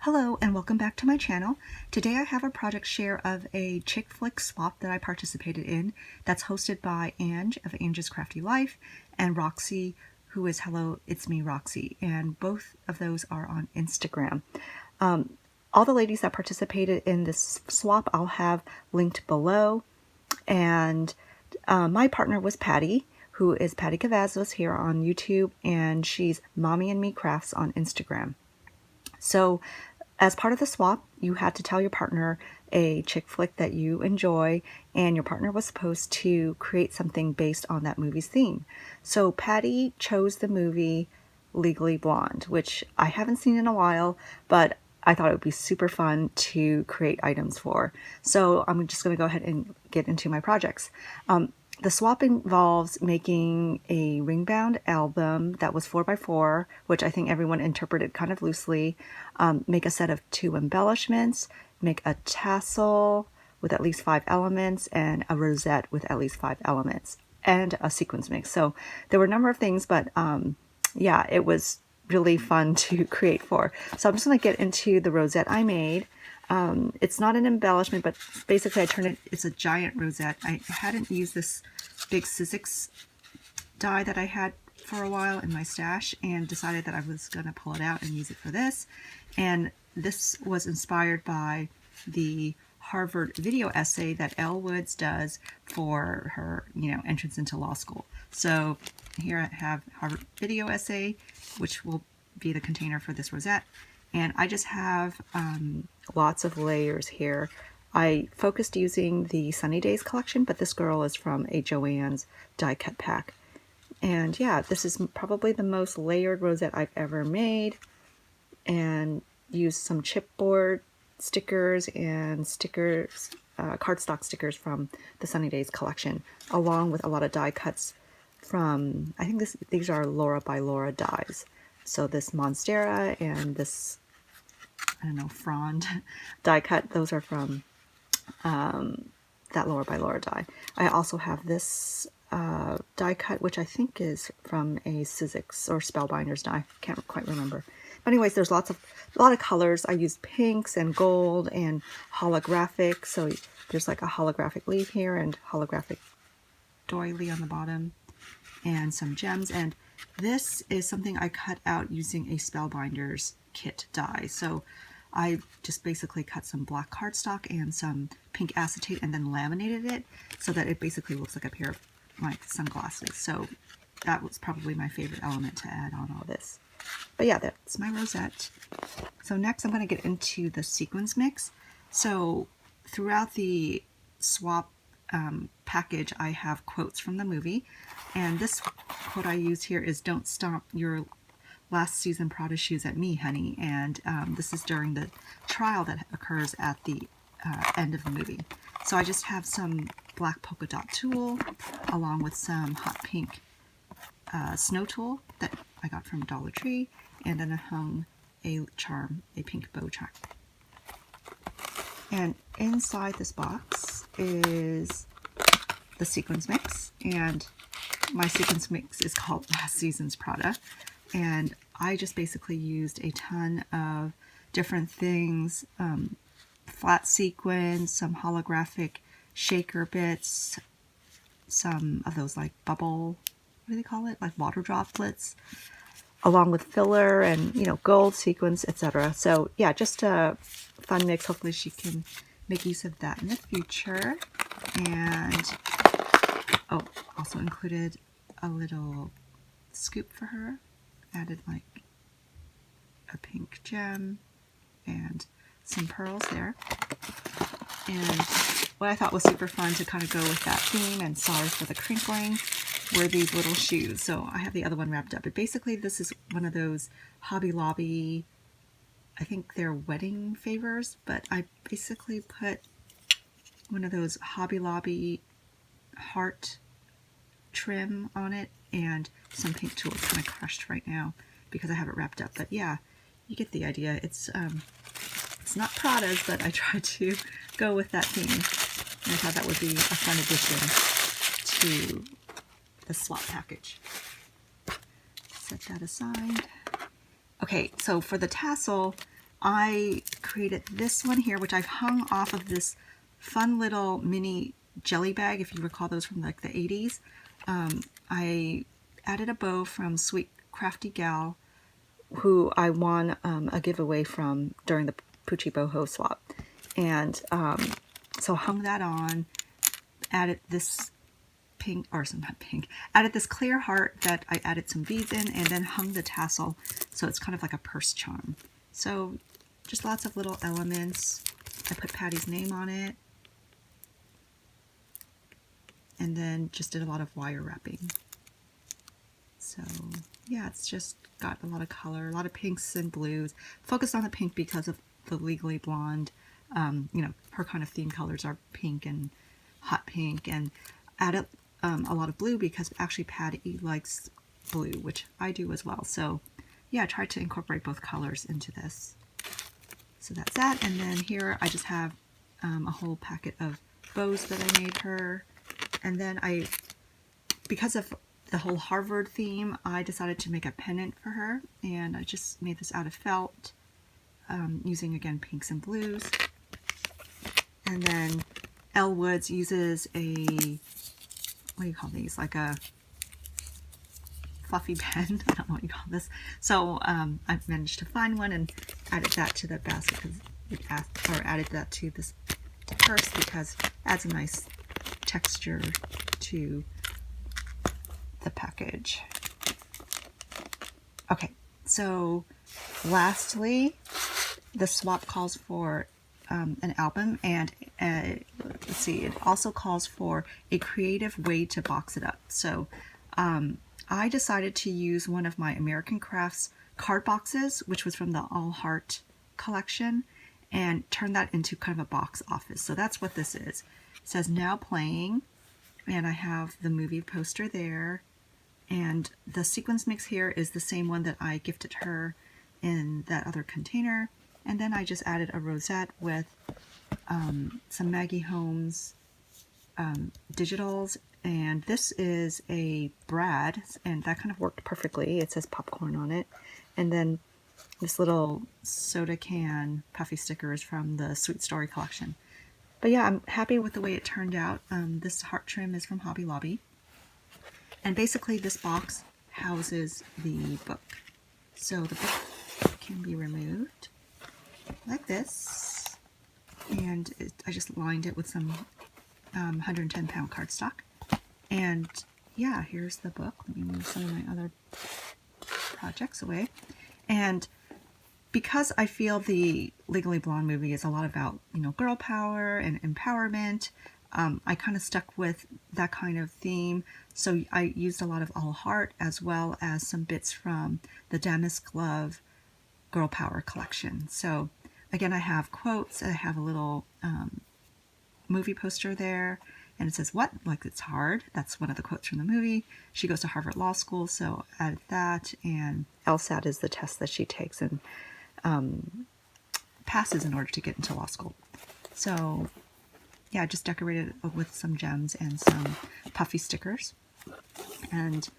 Hello and welcome back to my channel. Today I have a project share of a chick flick swap that I participated in that's hosted by Ange of Ange's Crafty Life and Roxie, who is Hello, It's Me Roxie, and both of those are on Instagram. All the ladies that participated in this swap I'll have linked below, and my partner was Patty, who is Patty Cavazos here on YouTube, and she's Mommy and Me Crafts on Instagram. So as part of the swap, you had to tell your partner a chick flick that you enjoy, and your partner was supposed to create something based on that movie's theme. So Patty chose the movie Legally Blonde, which I haven't seen in a while, but I thought it would be super fun to create items for. So I'm just going to go ahead and get into my projects. The swap involves making a ring-bound album that was 4x4, which I think everyone interpreted kind of loosely, make a set of 2 embellishments, make a tassel with at least 5 elements, and a rosette with at least 5 elements, and a sequins mix. So there were a number of things, but yeah, it was really fun to create for. So I'm just going to get into the rosette I made. It's not an embellishment, but basically I turned it, it's a giant rosette. I hadn't used this big Sizzix die that I had for a while in my stash and decided that I was going to pull it out and use it for this. And this was inspired by the Harvard video essay that Elle Woods does for her, entrance into law school. So here I have Harvard video essay, which will be the container for this rosette. And I just have lots of layers here. I focused using the Sunny Days collection, but this girl is from a Joann's die cut pack. And yeah, this is probably the most layered rosette I've ever made, and used some chipboard stickers and stickers, cardstock stickers from the Sunny Days collection, along with a lot of die cuts from, I think these are Laura by Laura dies. So this Monstera and this, I don't know, Frond die cut, those are from that Laura by Laura die. I also have this die cut, which I think is from a Sizzix or Spellbinders die. Can't quite remember. But anyways, there's a lot of colors. I used pinks and gold and holographic. So there's like a holographic leaf here and holographic doily on the bottom and some gems. And this is something I cut out using a Spellbinders kit die. So I just basically cut some black cardstock and some pink acetate and then laminated it so that it basically looks like a pair of like sunglasses. So that was probably my favorite element to add on all this. But yeah, that's my rosette. So next I'm going to get into the sequins mix. So throughout the swap package, I have quotes from the movie, and this quote I use here is "Don't stomp your last season Prada shoes at me, honey," and this is during the trial that occurs at the end of the movie. So I just have some black polka dot tulle along with some hot pink snow tulle that I got from Dollar Tree, and then I hung a charm, a pink bow charm. And inside this box is the sequins mix, and my sequins mix is called Last Season's Prada. And I just basically used a ton of different things, flat sequins, some holographic shaker bits, some of those like bubble, what do they call it? Like water droplets, along with filler and, gold sequins, etc. So yeah, just a fun mix. Hopefully she can make use of that in the future. And oh, also included a little scoop for her. Added like a pink gem and some pearls there. And what I thought was super fun to kind of go with that theme, and sorry for the crinkling, were these little shoes. So I have the other one wrapped up. But basically this is one of those Hobby Lobby, I think they're wedding favors, but I basically put one of those Hobby Lobby heart trim on it and some pink tulle. It's kind of crushed right now because I have it wrapped up. But yeah, you get the idea. It's not Prada's, but I tried to go with that theme. And I thought that would be a fun addition to the swap package. Set that aside. Okay, so for the tassel, I created this one here, which I've hung off of this fun little mini jelly bag, if you recall those from like the 80s. I added a bow from Sweet Crafty Gal, who I won a giveaway from during the Poochie Boho swap. And so hung that on, added this pink, or some not pink, added this clear heart that I added some beads in, and then hung the tassel so it's kind of like a purse charm. So just lots of little elements. I put Patty's name on it, and then just did a lot of wire wrapping. So yeah, it's just got a lot of color, a lot of pinks and blues. Focused on the pink because of the Legally Blonde. You know, her kind of theme colors are pink and hot pink, and added a lot of blue because actually Patty likes blue, which I do as well. So yeah, I tried to incorporate both colors into this. So that's that. And then here I just have a whole packet of bows that I made her. And then because of the whole Harvard theme, I decided to make a pendant for her. And I just made this out of felt, using again pinks and blues. And then Elle Woods uses a, what do you call these? Like a fluffy pen. I don't know what you call this. So I managed to find one and added that to the basket, because it added that to this purse because it adds a nice texture to the package. Okay, so lastly, the swap calls for an album, and let's see, it also calls for a creative way to box it up. So I decided to use one of my American Crafts card boxes, which was from the All Heart collection, and turn that into kind of a box office. So that's what this is. It says now playing, and I have the movie poster there, and the sequins mix here is the same one that I gifted her in that other container. And then I just added a rosette with some Maggie Holmes digitals, and this is a brad, and that kind of worked perfectly. It says popcorn on it. And then this little soda can puffy sticker is from the Sweet Story collection. But yeah, I'm happy with the way it turned out. This heart trim is from Hobby Lobby. And basically this box houses the book. So the book can be removed like this. And I just lined it with some 110 pound cardstock. And yeah, here's the book. Let me move some of my other projects away. And because I feel the Legally Blonde movie is a lot about, you know, girl power and empowerment, I kind of stuck with that kind of theme. So I used a lot of All Heart as well as some bits from the Damask Love Girl Power collection. So again, I have quotes. I have a little movie poster there, and it says, "What? Like it's hard." That's one of the quotes from the movie. She goes to Harvard Law School, so I added that. And LSAT is the test that she takes and passes in order to get into law school. So yeah, I just decorated it with some gems and some puffy stickers. And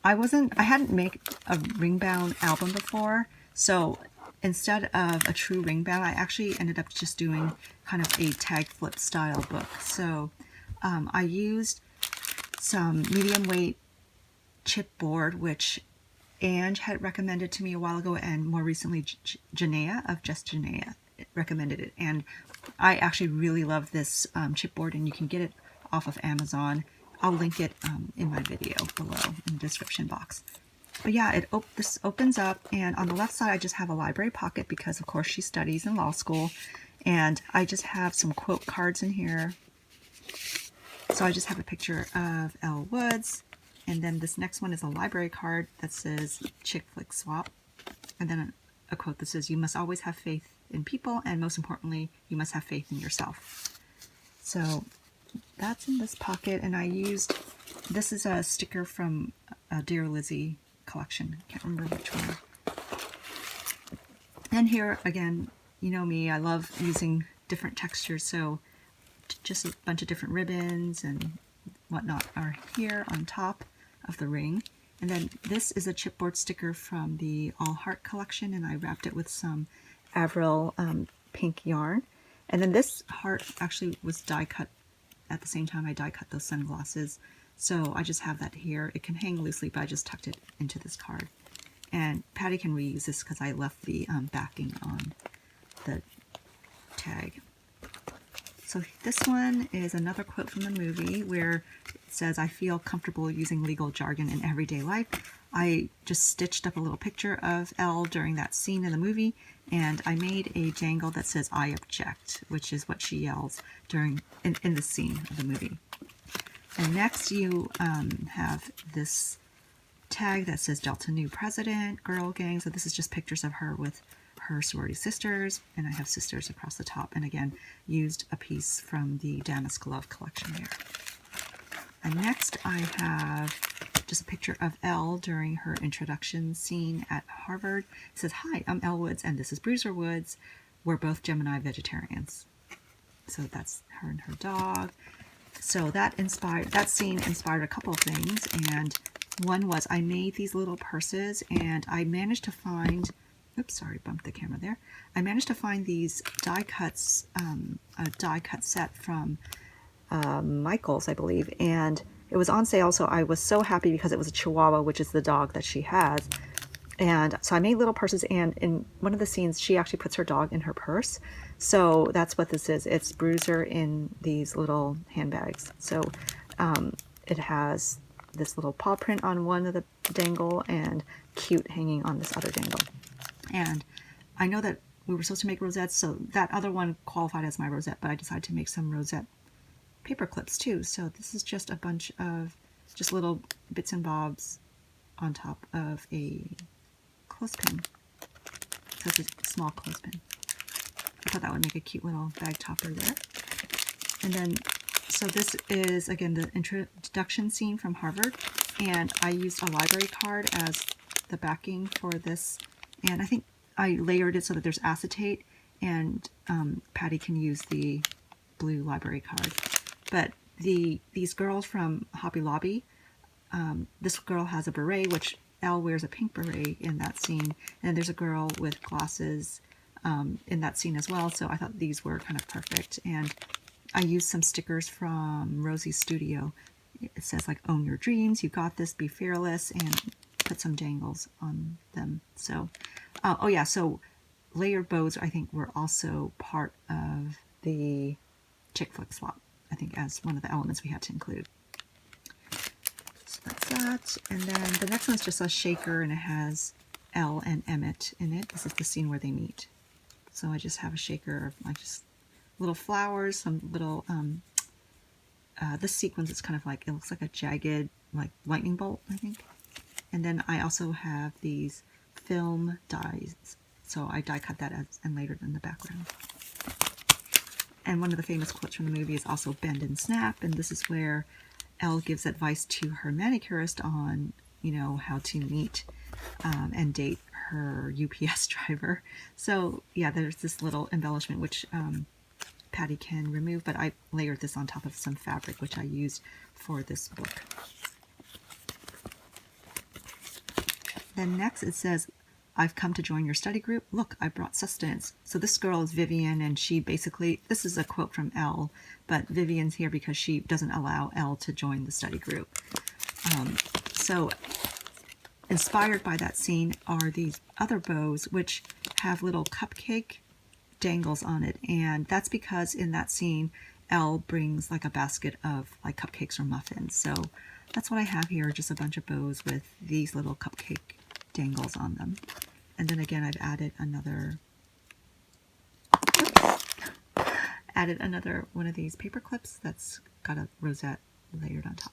I hadn't made a ring bound album before, so instead of a true ring bound, I actually ended up just doing kind of a tag flip style book. So I used some medium weight chipboard, which Ange had recommended to me a while ago, and more recently Janaea of Just Janaea recommended it. And I actually really love this chipboard, and you can get it off of Amazon. I'll link it in my video below in the description box. But yeah, this opens up, and on the left side I just have a library pocket because of course she studies in law school, and I just have some quote cards in here. So I just have a picture of Elle Woods, and then this next one is a library card that says Chick Flick Swap, and then a quote that says, "You must always have faith in people, and most importantly, you must have faith in yourself." So that's in this pocket, and I used, this is a sticker from a Dear Lizzie collection. Can't remember which one. And here again, you know me, I love using different textures, so just a bunch of different ribbons and whatnot are here on top of the ring. And then this is a chipboard sticker from the All Heart collection, and I wrapped it with some Avril pink yarn. And then this heart actually was die cut at the same time I die cut those sunglasses. So I just have that here. It can hang loosely, but I just tucked it into this card. And Patty can reuse this because I left the backing on the tag. So this one is another quote from the movie where it says, "I feel comfortable using legal jargon in everyday life." I just stitched up a little picture of Elle during that scene in the movie, and I made a dangle that says "I object," which is what she yells during in the scene of the movie. And next you have this tag that says Delta New President, Girl Gang. So this is just pictures of her with her sorority sisters, and I have sisters across the top, and again used a piece from the Damask Love collection there. And next I have just a picture of Elle during her introduction scene at Harvard. It says, "Hi, I'm Elle Woods and this is Bruiser Woods. We're both Gemini vegetarians." So that's her and her dog. So that scene inspired a couple of things, and one was I made these little purses, and I managed to find, oops, sorry, bumped the camera there. I managed to find these die cuts, a die cut set from Michael's, I believe, and it was on sale, so I was so happy because it was a Chihuahua, which is the dog that she has. And so I made little purses, and in one of the scenes, she actually puts her dog in her purse. So that's what this is. It's Bruiser in these little handbags. So it has this little paw print on one of the dangle and cute hanging on this other dangle. And I know that we were supposed to make rosettes, so that other one qualified as my rosette, but I decided to make some rosette paper clips too. So this is just a bunch of just little bits and bobs on top of a clothespin. So it's a small clothespin. I thought that would make a cute little bag topper there. And then, so this is again the introduction scene from Harvard, and I used a library card as the backing for this, and I think I layered it so that there's acetate, and Patty can use the blue library card. But these girls from Hobby Lobby, this girl has a beret, which Elle wears a pink beret in that scene, and there's a girl with glasses in that scene as well, so I thought these were kind of perfect. And I used some stickers from Rosie's studio. It says like, "Own your dreams, you got this, be fearless," and put some dangles on them. So, oh yeah, so layered bows I think were also part of the chick flick swap, I think, as one of the elements we had to include. So that's that. And then the next one's just a shaker, and it has Elle and Emmett in it. This is the scene where they meet. So I just have a shaker of like just little flowers, some little, this sequence is kind of like, it looks like a jagged like lightning bolt, I think. And then I also have these film dies. So I die cut that and layered in the background. And one of the famous quotes from the movie is also "Bend and snap," and this is where Elle gives advice to her manicurist on, you know, how to meet and date her UPS driver. So yeah, there's this little embellishment which Patty can remove, but I layered this on top of some fabric which I used for this book. Then next it says, "I've come to join your study group. Look, I brought sustenance." So this girl is Vivian, and she basically, this is a quote from Elle, but Vivian's here because she doesn't allow Elle to join the study group. So inspired by that scene are these other bows which have little cupcake dangles on it, and that's because in that scene Elle brings like a basket of like cupcakes or muffins. So that's what I have here, just a bunch of bows with these little cupcake dangles on them. And then again I've added another one of these paper clips that's got a rosette layered on top.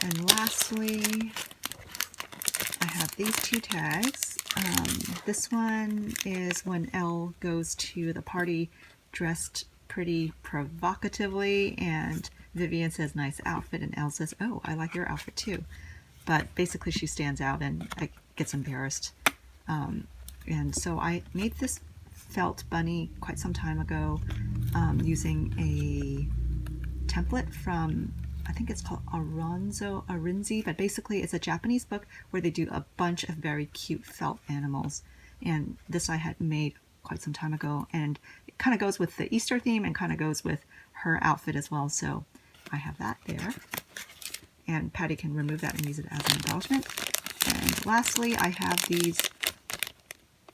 And lastly, I have these two tags. This one is when Elle goes to the party dressed pretty provocatively, and Vivian says, "Nice outfit," and Elle says, "Oh, I like your outfit too." But basically she stands out and gets embarrassed. And so I made this felt bunny quite some time ago using a template from I think it's called Arinzi, but basically it's a Japanese book where they do a bunch of very cute felt animals. And this I had made quite some time ago, and it kind of goes with the Easter theme and kind of goes with her outfit as well. So I have that there. And Patty can remove that and use it as an embellishment. And lastly, I have these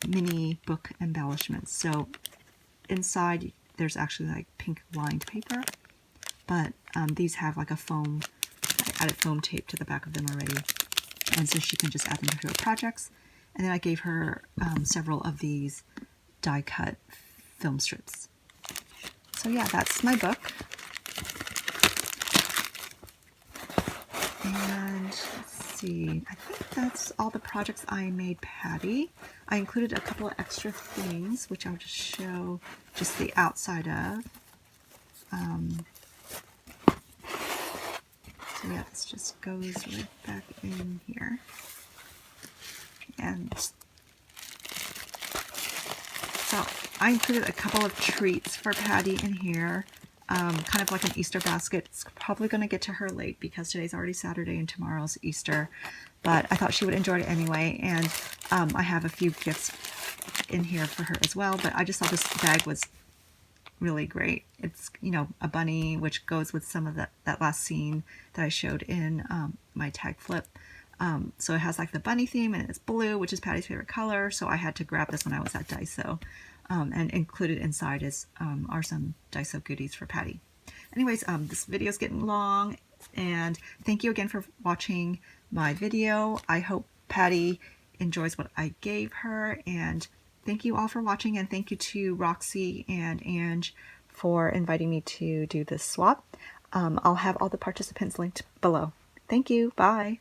mini book embellishments. So inside there's actually like pink lined paper, but these have like a foam, I added foam tape to the back of them already, and so she can just add them to her projects. And then I gave her several of these die cut film strips. So yeah, that's my book. And let's see, I think that's all the projects I made Patty. I included a couple of extra things, which I'll just show just the outside of. So yeah, this just goes right back in here. And so I included a couple of treats for Patty in here. Kind of like an Easter basket. It's probably going to get to her late because today's already Saturday and tomorrow's Easter, but I thought she would enjoy it anyway. And I have a few gifts in here for her as well, but I just thought this bag was really great. It's, you know, a bunny, which goes with some of that last scene that I showed in my tag flip. So it has like the bunny theme, and it's blue, which is Patty's favorite color. So I had to grab this when I was at Daiso. And included inside are some Daiso goodies for Patty. Anyways, this video is getting long, and thank you again for watching my video. I hope Patty enjoys what I gave her, and thank you all for watching, and thank you to Roxie and Ange for inviting me to do this swap. I'll have all the participants linked below. Thank you. Bye.